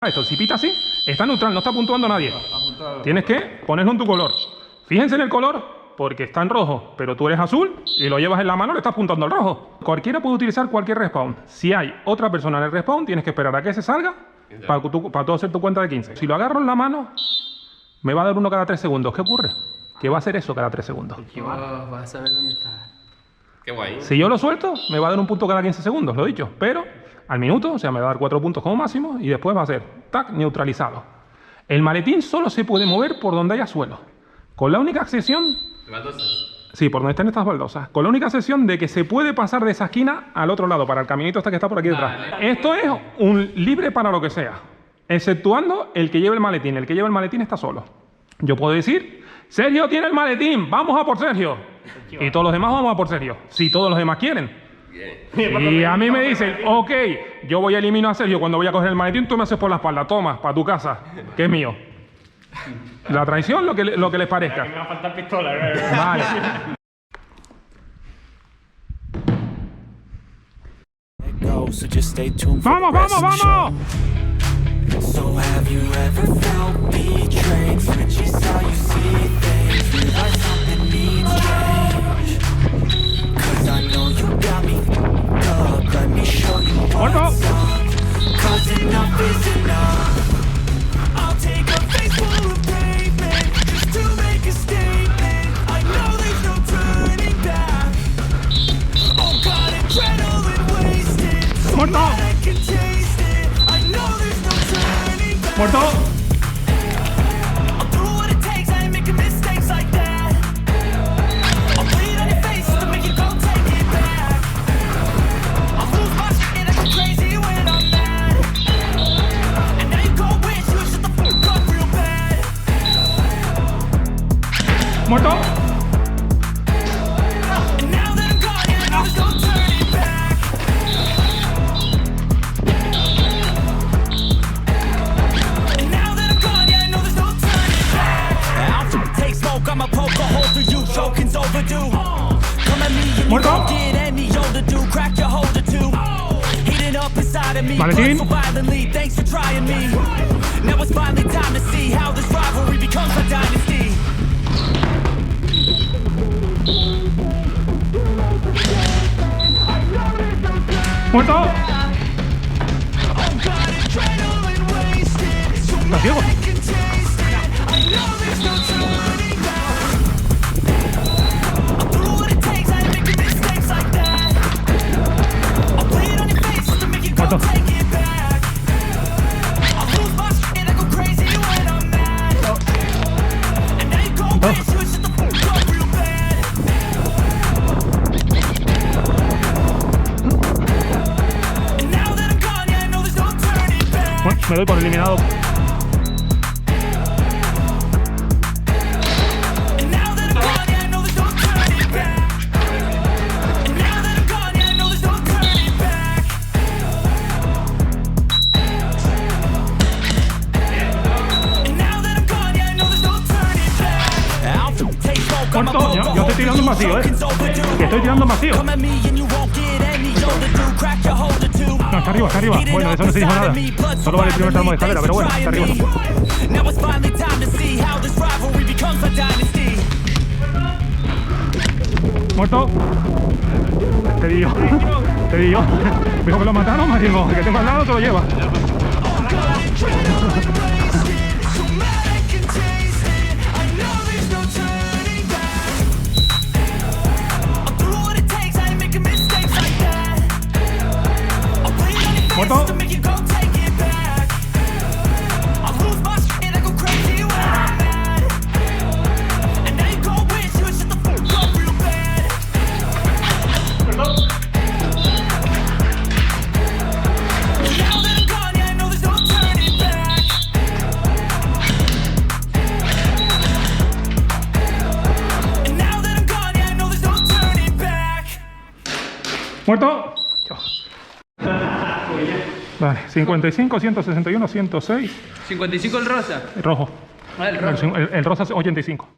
Esto, si pita así, está neutral, no está puntuando a nadie. Tienes que ponerlo en tu color. Fíjense en el color, porque está en rojo, pero tú eres azul y lo llevas en la mano, le estás apuntando al rojo. Cualquiera puede utilizar cualquier respawn. Si hay otra persona en el respawn, tienes que esperar a que se salga para tú hacer tu cuenta de 15. Si lo agarro en la mano, me va a dar uno cada 3 segundos. ¿Qué ocurre? Que va a hacer eso cada 3 segundos. Vas a saber dónde está. Qué guay. Si yo lo suelto, me va a dar un punto cada 15 segundos, lo he dicho. Pero al minuto, o sea, me va a dar 4 puntos como máximo y después va a ser, tac, neutralizado. El maletín solo se puede mover por donde haya suelo. Con la única excepción... ¿Baldosas? Sí, por donde estén estas baldosas. Con la única excepción de que se puede pasar de esa esquina al otro lado, para el caminito este que está por aquí detrás. Vale. Esto es un libre para lo que sea. Exceptuando el que lleve el maletín. El que lleve el maletín está solo. Yo puedo decir, Sergio tiene el maletín, vamos a por Sergio. Y todos los demás vamos a por Sergio. Si todos los demás quieren. Y a mí me dicen, ok, yo voy a eliminar a Sergio cuando voy a coger el maletín, tú me haces por la espalda, toma, para tu casa, que es mío. La traición, lo que les parezca. Me va a faltar pistola. Vale. ¡Vamos, vamos, vamos! So have you ever felt betrayed? Switches how you see things. Realize something needs change. Cause I know you got me up. Let me show you what's up. Cause enough is enough. I'll take a face full of pavement just to make a statement. I know there's no turning back. Oh God, adrenaline wasted. So that I can taste it. I know there's no turning back. ¡Muerto! I'll do what it takes, I ain't making mistakes like that. I'll bleed on your face to make you go take it back. I'll lose my shit and I go crazy when I'm mad. And now you go wish you shut the fuck up real bad. ¡Muerto! And now that I'm gone, yeah, I know there's no turning back. And now that I'm gone, yeah, I know there's no turning back. I'll take smoke, I'ma poke a hole through you, choking's overdue. Come at me and you Muerto. don't get any older, dude. Crack your holder too. Heating up inside of me, Maletín. blood so violently. Thanks for trying me. Now it's finally time to see how this rivalry becomes a dynasty. ¡Muerto! Oh God, adrenaline wasted. So ¿Estás mad ciego? I can taste it. I know there's no turning back. I'll do what it takes, I ain't making mistakes like that. I'll bleed on your face to make you go Muerto. take it back. I'll lose my shit and I go crazy when I'm mad. And now you go wish you shut the fuck up real bad. And now that I'm gone, yeah, I know there's no turning back. Bueno, me doy por eliminado. And now that I'm gone, yeah, I know there's no turning back. And now that I'm gone, yeah, I know there's no turning back. And now that I'm gone, yeah, I know there's no turning back. I'll take smoke, I'ma Muerto. Yo estoy tirando un vacío, Que estoy tirando un vacío. Come at me and you won't get any older, dude. Crack your holder too. No, está arriba, está arriba. Bueno, de eso no se dijo nada. Solo vale el primer tramo de escalera, pero bueno, está arriba. Now it's finally time to see how this rivalry becomes a dynasty. ¡Muerto! Te digo. Te digo. Me dijo que lo mataron, me dijo, el que tengo al lado te lo lleva. So mad I can taste it. I know there's no turning back. I'll do what it takes, I ain't making mistakes like that. I'll bleed on your Muerto. face to make you go take it back. I'll lose my shit and I go crazy when I'm mad. And now you go wish you shut the fuck up real bad. And now that I'm gone, yeah, I know there's no turning back. And now that I'm gone, yeah, I know there's no turning back. ¡Muerto! Vale, 55, 161, 106. 55 el rosa. Rojo. Ah, el rojo. El rosa es 85.